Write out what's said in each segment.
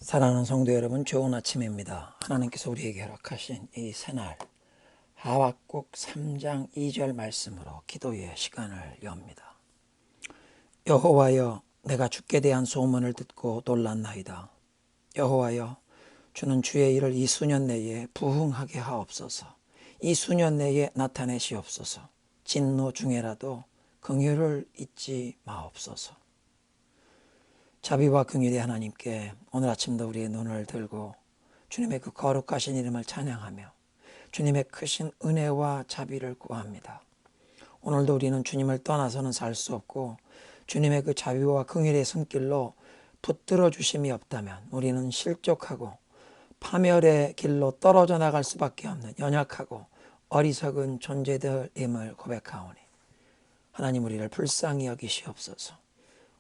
사랑하는 성도 여러분, 좋은 아침입니다. 하나님께서 우리에게 허락하신 이 새날 하박국 3장 2절 말씀으로 기도의 시간을 엽니다. 여호와여, 내가 주께 대한 소문을 듣고 놀랐나이다. 여호와여, 주는 주의 일을 이 수년 내에 부흥하게 하옵소서. 이 수년 내에 나타내시옵소서. 진노 중에라도 긍휼을 잊지 마옵소서. 자비와 긍휼의 하나님께 오늘 아침도 우리의 눈을 들고 주님의 그 거룩하신 이름을 찬양하며 주님의 크신 은혜와 자비를 구합니다. 오늘도 우리는 주님을 떠나서는 살 수 없고 주님의 그 자비와 긍휼의 손길로 붙들어 주심이 없다면 우리는 실족하고 파멸의 길로 떨어져 나갈 수밖에 없는 연약하고 어리석은 존재들임을 고백하오니 하나님 우리를 불쌍히 여기시옵소서.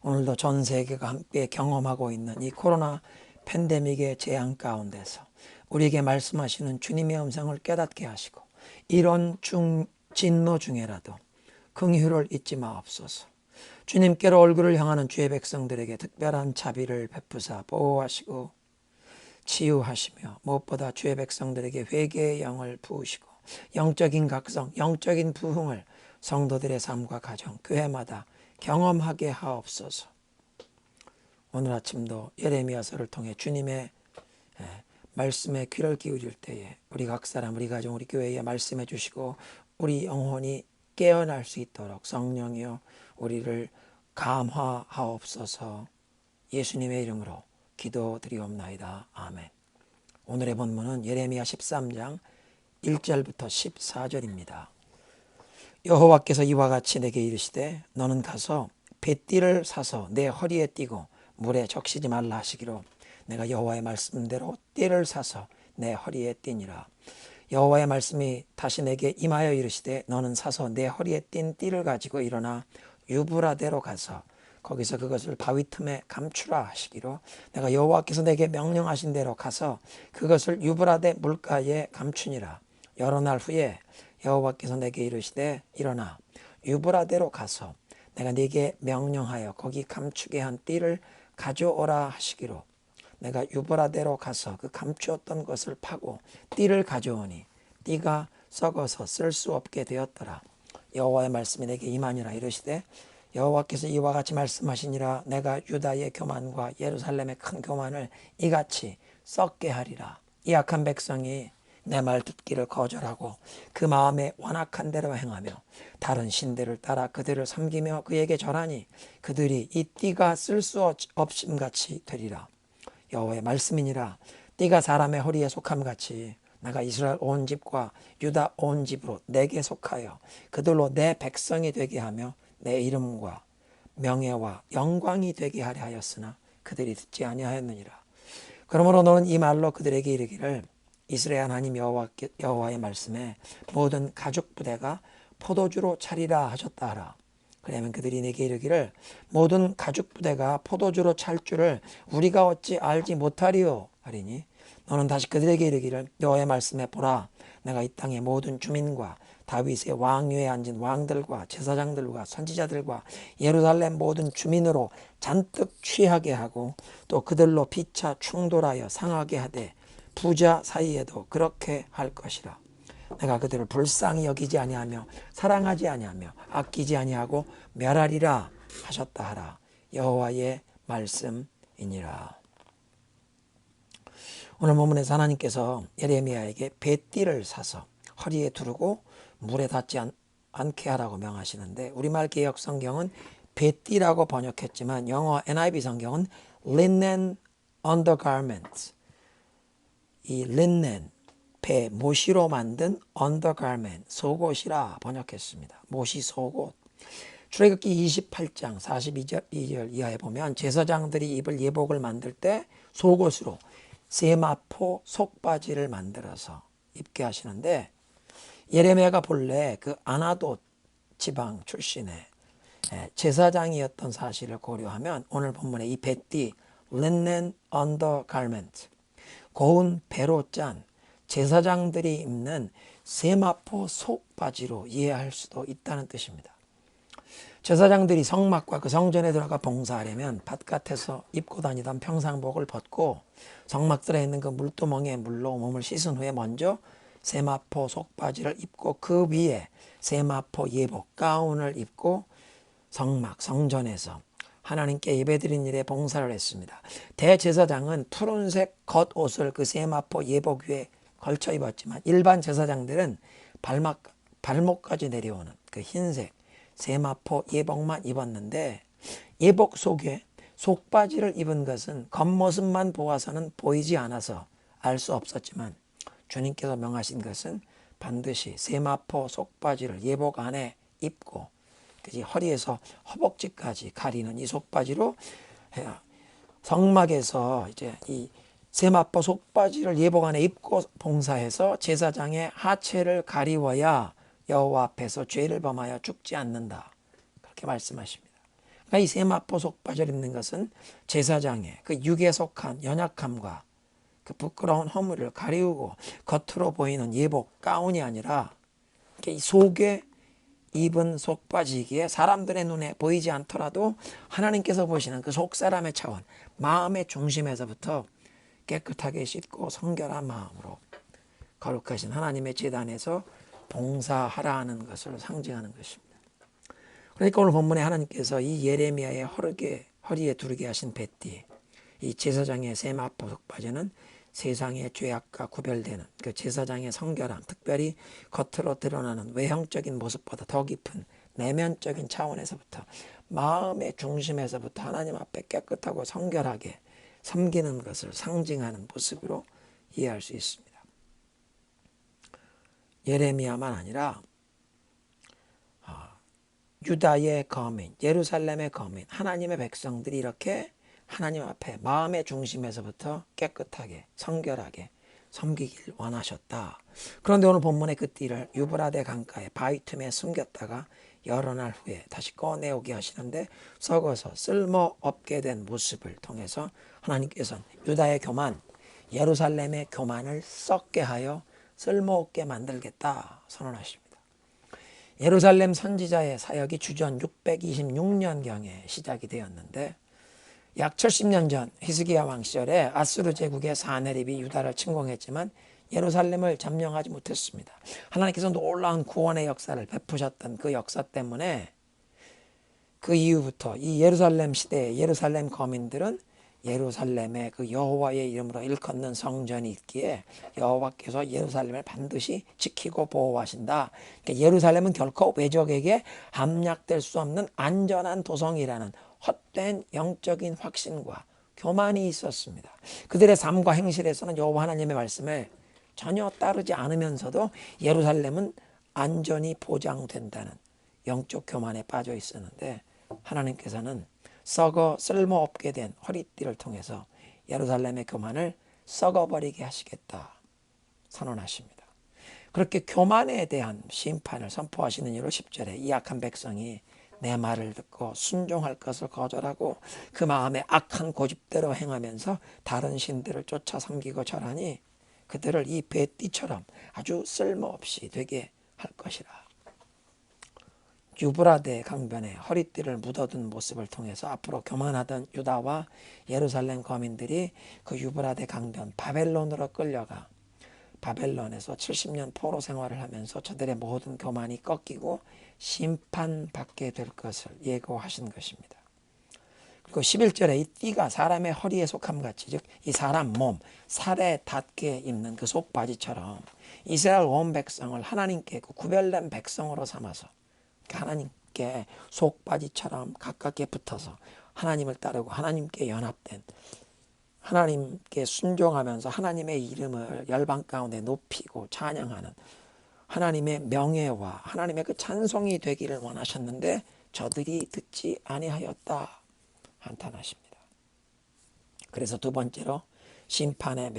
오늘도 전 세계가 함께 경험하고 있는 이 코로나 팬데믹의 재앙 가운데서 우리에게 말씀하시는 주님의 음성을 깨닫게 하시고 이런 진노 중에라도 긍휼을 잊지 마옵소서. 주님께로 얼굴을 향하는 주의 백성들에게 특별한 자비를 베푸사 보호하시고 치유하시며 무엇보다 주의 백성들에게 회개의 영을 부으시고 영적인 각성, 영적인 부흥을 성도들의 삶과 가정, 교회마다 경험하게 하옵소서. 오늘 아침도 예레미야서를 통해 주님의 말씀에 귀를 기울일 때에 우리 각 사람, 우리 가정, 우리 교회에 말씀해 주시고 우리 영혼이 깨어날 수 있도록 성령이여 우리를 감화하옵소서. 예수님의 이름으로 기도드리옵나이다. 아멘. 오늘의 본문은 예레미야 13장 1절부터 14절입니다. 여호와께서 이와 같이 내게 이르시되 너는 가서 뱃띠를 사서 내 허리에 띠고 물에 적시지 말라 하시기로 내가 여호와의 말씀대로 띠를 사서 내 허리에 띠니라. 여호와의 말씀이 다시 내게 임하여 이르시되 너는 사서 내 허리에 띈 띠를 가지고 일어나 유브라데로 가서 거기서 그것을 바위 틈에 감추라 하시기로 내가 여호와께서 내게 명령하신 대로 가서 그것을 유브라데 물가에 감추니라. 여러 날 후에 여호와께서 내게 이르시되 일어나 유브라데로 가서 내가 네게 명령하여 거기 감추게 한 띠를 가져오라 하시기로 내가 유브라데로 가서 그 감추었던 것을 파고 띠를 가져오니 띠가 썩어서 쓸 수 없게 되었더라. 여호와의 말씀이 내게 임하니라. 이르시되 여호와께서 이와 같이 말씀하시니라. 내가 유다의 교만과 예루살렘의 큰 교만을 이같이 썩게 하리라. 이 악한 백성이 내 말 듣기를 거절하고 그 마음에 완악한 대로 행하며 다른 신들을 따라 그들을 섬기며 그에게 절하니 그들이 이 띠가 쓸 수 없음같이 되리라. 여호와의 말씀이니라. 띠가 사람의 허리에 속함같이 내가 이스라엘 온 집과 유다 온 집으로 내게 속하여 그들로 내 백성이 되게 하며 내 이름과 명예와 영광이 되게 하려 하였으나 그들이 듣지 아니하였느니라. 그러므로 너는 이 말로 그들에게 이르기를 이스라엘 하나님 여호와의 말씀에 모든 가죽 부대가 포도주로 차리라 하셨다 하라. 그러면 그들이 내게 이르기를 모든 가죽 부대가 포도주로 찰 줄을 우리가 어찌 알지 못하리요 하리니 너는 다시 그들에게 이르기를 여호와의 말씀에 보라. 내가 이 땅의 모든 주민과 다윗의 왕위에 앉은 왕들과 제사장들과 선지자들과 예루살렘 모든 주민으로 잔뜩 취하게 하고 또 그들로 피차 충돌하여 상하게 하되 부자 사이에도 그렇게 할 것이라. 내가 그들을 불쌍히 여기지 아니하며 사랑하지 아니하며 아끼지 아니하고 멸하리라 하셨다 하라. 여호와의 말씀이니라. 오늘 본문에서 하나님께서 예레미야에게 뱃띠를 사서 허리에 두르고 물에 닿지 않게 하라고 명하시는데 우리말 개역 성경은 뱃띠라고 번역했지만 영어 NIV 성경은 linen undergarments, 이 linen, 배, 모시로 만든 undergarment, 속옷이라 번역했습니다. 모시 속옷. 출애굽기 28장 42절 이하에 보면 제사장들이 입을 예복을 만들 때 속옷으로 세마포 속바지를 만들어서 입게 하시는데 예레미야가 본래 그 아나돗 지방 출신의 제사장이었던 사실을 고려하면 오늘 본문의 이 뱃띠 linen undergarment, 고운 배로 짠 제사장들이 입는 세마포 속바지로 이해할 수도 있다는 뜻입니다. 제사장들이 성막과 그 성전에 들어가 봉사하려면 바깥에서 입고 다니던 평상복을 벗고 성막들에 있는 그 물두멍에 물로 몸을 씻은 후에 먼저 세마포 속바지를 입고 그 위에 세마포 예복 가운을 입고 성막 성전에서 하나님께 예배드린 일에 봉사를 했습니다. 대제사장은 푸른색 겉옷을 그 세마포 예복 위에 걸쳐 입었지만 일반 제사장들은 발목까지 내려오는 그 흰색 세마포 예복만 입었는데 예복 속에 속바지를 입은 것은 겉모습만 보아서는 보이지 않아서 알 수 없었지만 주님께서 명하신 것은 반드시 세마포 속바지를 예복 안에 입고 허리에서 허벅지까지 가리는 이 속바지로 성막에서 이제 이 세마포 속바지를 예복 안에 입고 봉사해서 제사장의 하체를 가리워야 여호와 앞에서 죄를 범하여 죽지 않는다. 그렇게 말씀하십니다. 그러니까 이 세마포 속바지를 입는 것은 제사장의 그 육에 속한 연약함과 그 부끄러운 허물을 가리우고 겉으로 보이는 예복 가운이 아니라 이 속에 입은 속바지이기에 사람들의 눈에 보이지 않더라도 하나님께서 보시는 그 속사람의 차원, 마음의 중심에서부터 깨끗하게 씻고 성결한 마음으로 거룩하신 하나님의 제단에서 봉사하라는 것을 상징하는 것입니다. 그러니까 오늘 본문에 하나님께서 이 예레미야의 허리에 두르게 하신 뱃띠, 이 제사장의 세마포 속바지는 세상의 죄악과 구별되는 그 제사장의 성결함, 특별히 겉으로 드러나는 외형적인 모습보다 더 깊은 내면적인 차원에서부터 마음의 중심에서부터 하나님 앞에 깨끗하고 성결하게 섬기는 것을 상징하는 모습으로 이해할 수 있습니다. 예레미야만 아니라 유다의 거민, 예루살렘의 거민, 하나님의 백성들이 이렇게 하나님 앞에 마음의 중심에서부터 깨끗하게 성결하게 섬기길 원하셨다. 그런데 오늘 본문의 그 띠를 유브라데 강가에 바위 틈에 숨겼다가 여러 날 후에 다시 꺼내오게 하시는데 썩어서 쓸모없게 된 모습을 통해서 하나님께서는 유다의 교만, 예루살렘의 교만을 썩게 하여 쓸모없게 만들겠다 선언하십니다. 예루살렘 선지자의 사역이 주전 626년경에 시작이 되었는데 약 70년 전 히스기야 왕 시절에 아수르 제국의 사네립이 유다를 침공했지만 예루살렘을 점령하지 못했습니다. 하나님께서 놀라운 구원의 역사를 베푸셨던 그 역사 때문에 그 이후부터 이 예루살렘 시대의 예루살렘 거민들은 예루살렘에 그 여호와의 이름으로 일컫는 성전이 있기에 여호와께서 예루살렘을 반드시 지키고 보호하신다. 그러니까 예루살렘은 결코 외적에게 함락될 수 없는 안전한 도성이라는 헛된 영적인 확신과 교만이 있었습니다. 그들의 삶과 행실에서는 여호와 하나님의 말씀을 전혀 따르지 않으면서도 예루살렘은 안전이 보장된다는 영적 교만에 빠져 있었는데 하나님께서는 썩어 쓸모없게 된 허리띠를 통해서 예루살렘의 교만을 썩어버리게 하시겠다 선언하십니다. 그렇게 교만에 대한 심판을 선포하시는 이유로 10절에 이 악한 백성이 내 말을 듣고 순종할 것을 거절하고 그 마음에 악한 고집대로 행하면서 다른 신들을 쫓아 섬기고 절하니 그들을 이 뱃띠처럼 아주 쓸모없이 되게 할 것이라. 유브라데 강변에 허리띠를 묻어둔 모습을 통해서 앞으로 교만하던 유다와 예루살렘 거민들이 그 유브라데 강변 바벨론으로 끌려가 바벨론에서 70년 포로 생활을 하면서 저들의 모든 교만이 꺾이고 심판받게 될 것을 예고하신 것입니다. 그리고 11절에 이 띠가 사람의 허리에 속함같이 즉 이 사람 몸 살에 닿게 입는 그 속바지처럼 이스라엘 온 백성을 하나님께 그 구별된 백성으로 삼아서 하나님께 속바지처럼 가깝게 붙어서 하나님을 따르고 하나님께 연합된 하나님께 순종하면서 하나님의 이름을 열방 가운데 높이고 찬양하는 하나님의 명예와 하나님의 그 찬송이 되기를 원하셨는데 저들이 듣지 아니하였다 한탄하십니다. 그래서 두 번째로 심판의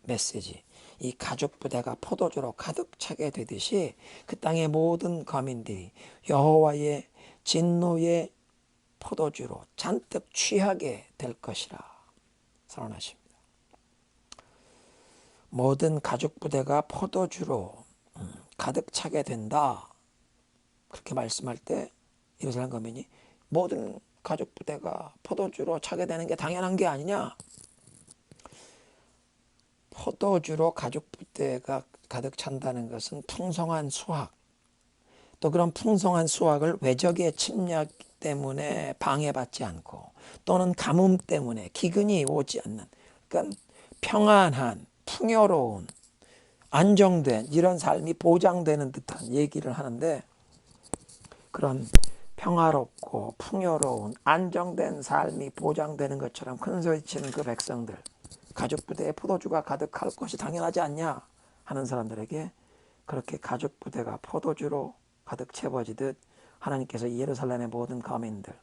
메시지, 이 가죽 부대가 포도주로 가득 차게 되듯이 그 땅의 모든 거민들이 여호와의 진노의 포도주로 잔뜩 취하게 될 것이라 선언하십니다. 모든 가죽 부대가 포도주로 가득 차게 된다 그렇게 말씀할 때 예루살렘 거민이 모든 가죽 부대가 포도주로 차게 되는 게 당연한 게 아니냐. 포도주로 가죽 부대가 가득 찬다는 것은 풍성한 수확, 또 그런 풍성한 수확을 외적의 침략 때문에 방해받지 않고 또는 가뭄 때문에 기근이 오지 않는, 그러니까 평안한, 풍요로운, 안정된 이런 삶이 보장되는 듯한 얘기를 하는데, 그런 평화롭고 풍요로운 안정된 삶이 보장되는 것처럼 큰 소리치는 그 백성들, 가죽 부대에 포도주가 가득할 것이 당연하지 않냐 하는 사람들에게 그렇게 가죽 부대가 포도주로 가득 채워지듯 하나님께서 예루살렘의 모든 거민들,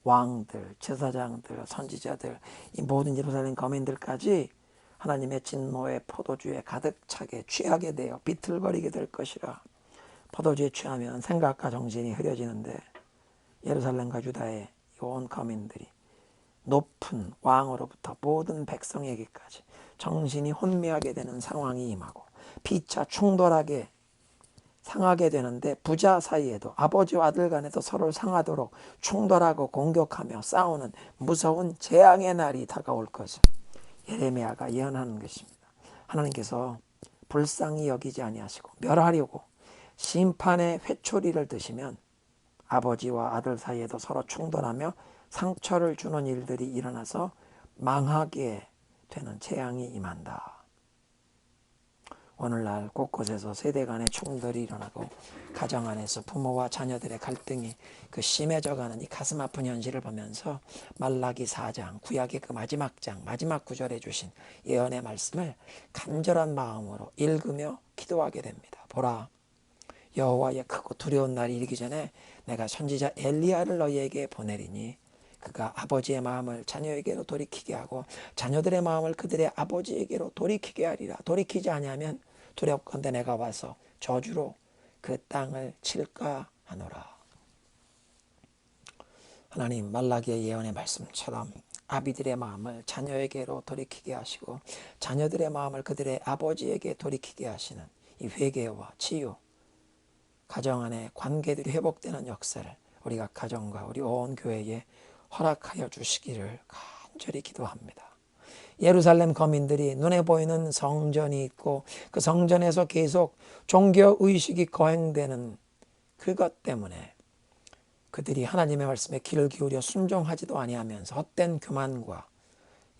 왕들, 제사장들, 선지자들, 이 모든 예루살렘 거민들까지 하나님의 진노의 포도주에 가득 차게 취하게 되어 비틀거리게 될 것이라. 포도주에 취하면 생각과 정신이 흐려지는데 예루살렘과 유다의 온 거민들이 높은 왕으로부터 모든 백성에게까지 정신이 혼미하게 되는 상황이 임하고 피차 충돌하게 상하게 되는데, 부자 사이에도 아버지와 아들 간에도 서로를 상하도록 충돌하고 공격하며 싸우는 무서운 재앙의 날이 다가올 것을 예레미야가 예언하는 것입니다. 하나님께서 불쌍히 여기지 아니하시고 멸하려고 심판의 회초리를 드시면 아버지와 아들 사이에도 서로 충돌하며 상처를 주는 일들이 일어나서 망하게 되는 재앙이 임한다. 오늘날 곳곳에서 세대 간의 충돌이 일어나고 가정 안에서 부모와 자녀들의 갈등이 그 심해져가는 이 가슴 아픈 현실을 보면서 말라기 4장, 구약의 그 마지막 장, 마지막 구절에 주신 예언의 말씀을 간절한 마음으로 읽으며 기도하게 됩니다. 보라, 여호와의 크고 두려운 날이 이르기 전에 내가 선지자 엘리야를 너희에게 보내리니 그가 아버지의 마음을 자녀에게로 돌이키게 하고 자녀들의 마음을 그들의 아버지에게로 돌이키게 하리라. 돌이키지 아니하면 두렵건대 내가 와서 저주로 그 땅을 칠까 하노라. 하나님, 말라기의 예언의 말씀처럼 아비들의 마음을 자녀에게로 돌이키게 하시고 자녀들의 마음을 그들의 아버지에게 돌이키게 하시는 이 회개와 치유, 가정 안에 관계들이 회복되는 역사를 우리가 가정과 우리 온 교회에 허락하여 주시기를 간절히 기도합니다. 예루살렘 거민들이 눈에 보이는 성전이 있고 그 성전에서 계속 종교의식이 거행되는 그것 때문에 그들이 하나님의 말씀에 귀를 기울여 순종하지도 아니하면서 헛된 교만과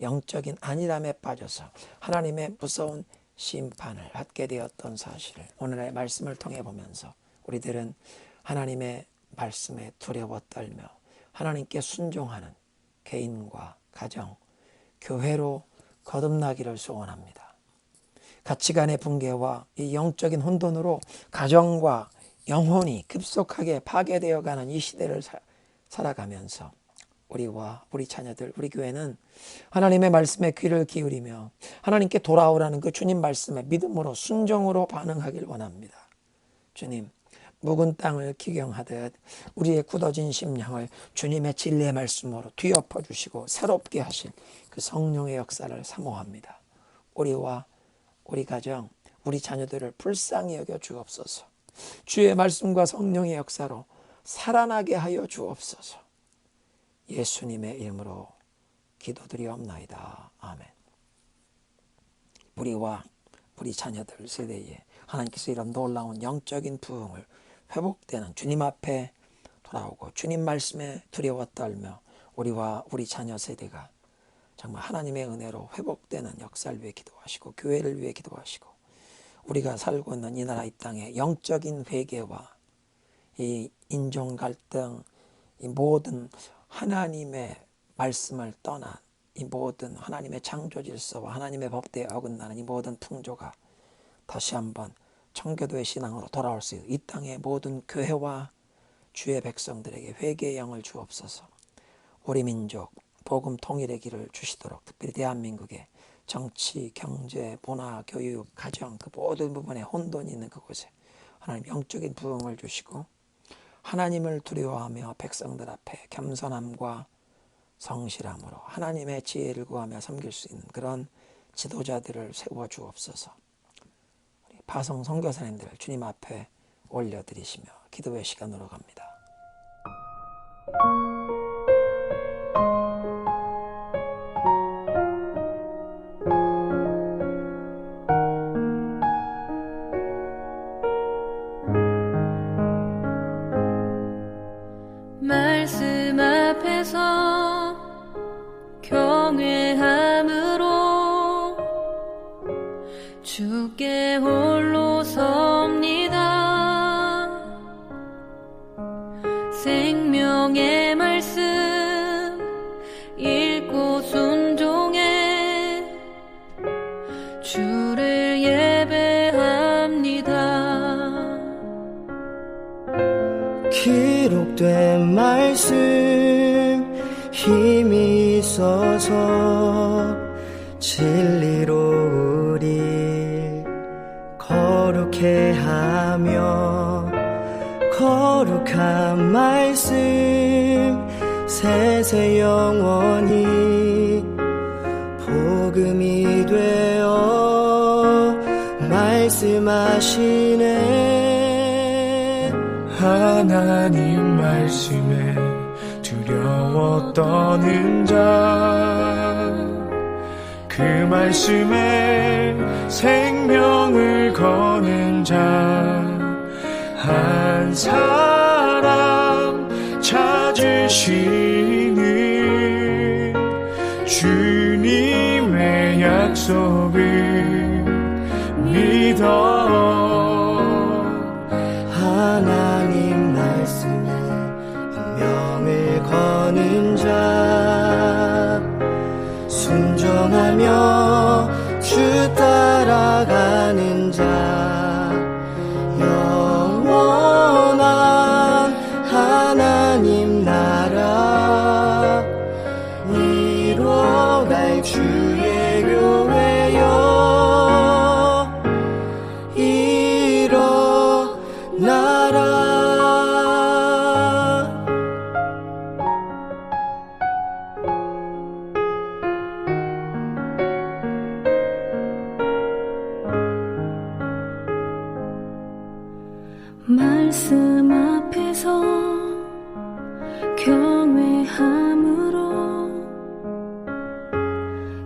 영적인 안일함에 빠져서 하나님의 무서운 심판을 받게 되었던 사실을 오늘의 말씀을 통해 보면서 우리들은 하나님의 말씀에 두려워 떨며 하나님께 순종하는 개인과 가정, 교회로 거듭나기를 소원합니다. 가치관의 붕괴와 이 영적인 혼돈으로 가정과 영혼이 급속하게 파괴되어가는 이 시대를 살아가면서 우리와 우리 자녀들, 우리 교회는 하나님의 말씀에 귀를 기울이며 하나님께 돌아오라는 그 주님 말씀에 믿음으로 순종으로 반응하길 원합니다. 주님, 묵은 땅을 기경하듯 우리의 굳어진 심령을 주님의 진리의 말씀으로 뒤엎어 주시고 새롭게 하신 그 성령의 역사를 사모합니다. 우리와 우리 가정, 우리 자녀들을 불쌍히 여겨 주옵소서. 주의 말씀과 성령의 역사로 살아나게 하여 주옵소서. 예수님의 이름으로 기도드리옵나이다. 아멘. 우리와 우리 자녀들 세대에 하나님께서 이런 놀라운 영적인 부흥을 회복되는 주님 앞에 돌아오고 주님 말씀에 두려워 떨며 우리와 우리 자녀 세대가 정말 하나님의 은혜로 회복되는 역사를 위해 기도하시고 교회를 위해 기도하시고 우리가 살고 있는 이 나라 이 땅의 영적인 회개와 이 인종 갈등, 이 모든 하나님의 말씀을 떠난 이 모든 하나님의 창조 질서와 하나님의 법대에 어긋나는 이 모든 풍조가 다시 한번 청교도의 신앙으로 돌아올 수 있는 이 땅의 모든 교회와 주의 백성들에게 회개의 영을 주옵소서. 우리 민족 복음 통일의 길을 주시도록 특별히 대한민국의 정치, 경제, 문화, 교육, 가정 그 모든 부분에 혼돈이 있는 그곳에 하나님 영적인 부흥을 주시고 하나님을 두려워하며 백성들 앞에 겸손함과 성실함으로 하나님의 지혜를 구하며 섬길 수 있는 그런 지도자들을 세워 주옵소서. 파송 선교사님들 주님 앞에 올려드리시며 기도의 시간으로 갑니다. 말씀 앞에서 경외함으로 주께 홀로 섭니다. 생명의 말씀 읽고 순종해 주를 예배합니다. 기록된 말씀 힘이 있어서 진리로 우리 거룩해 하며 거룩한 말씀 세세 영원히 복음이 되어 말씀하시네. 하나님 말씀에 두려워 떠는 자, 그 말씀에 생명을 거는 자, 한 사람 찾으시는 주님의 약속을 믿어. 하나님 말씀에 운명을 거는 자, 순종하며 주 따라가는 자, 영원한 하나님 나라 이뤄갈 주의 교회여 일어나라. 말씀 앞에서 경외함으로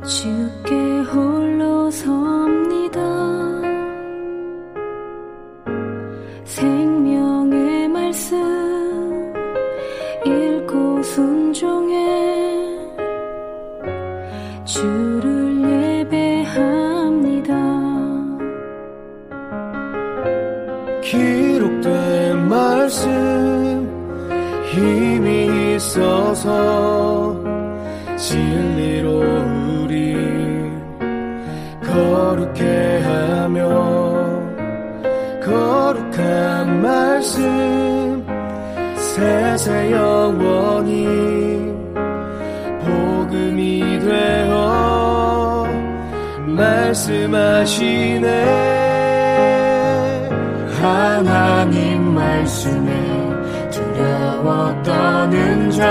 주께 홀로 섭니다. 생명의 말씀 읽고 순종해 주를 예배합니다. 기록된 말씀 힘이 있어서 진리로 우리 거룩해 하며 거룩한 말씀 세세 영원히 복음이 되어 말씀하시네. 하나님 말씀에 두려워 떠는 자,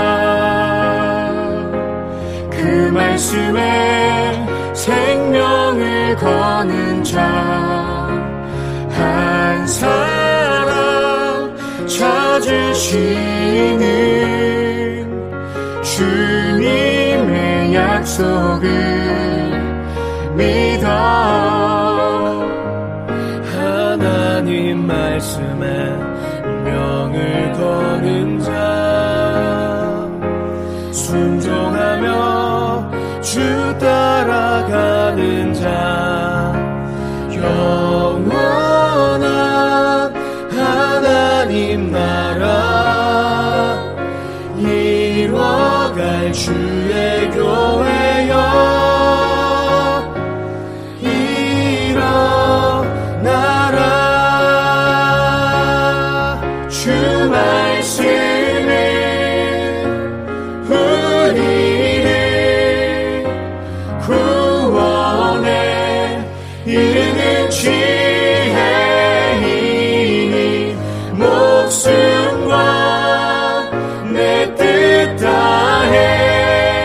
그 말씀에 생명을 거는 자, 한 사람 찾으시는 주님의 약속을 믿어. 하나님 말씀에 명을 거는 자, 순종하며 주 따라가는 자, 영원한 하나님 나라 이뤄갈 주의 교회여 주 말씀은 우리를 구원에 이르는 지혜이니 목숨과 내 뜻 다해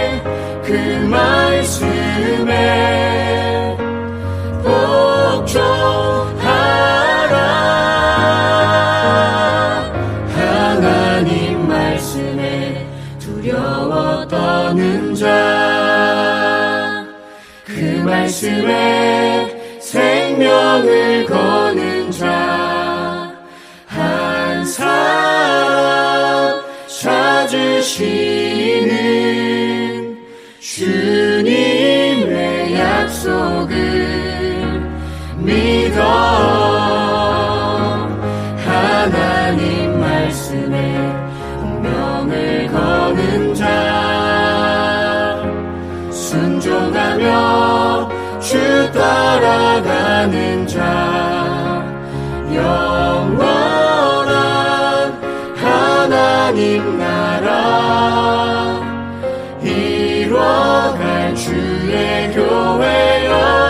말씀에 생명을 거는 자 한 사람 찾으시는 주님의 약속을 믿어 하나님 말씀에 운명을 거는 자 순종하며 주 따라가는 자 영원한 하나님 나라 이뤄갈 주의 교회여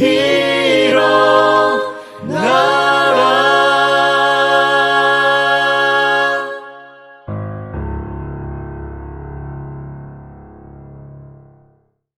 He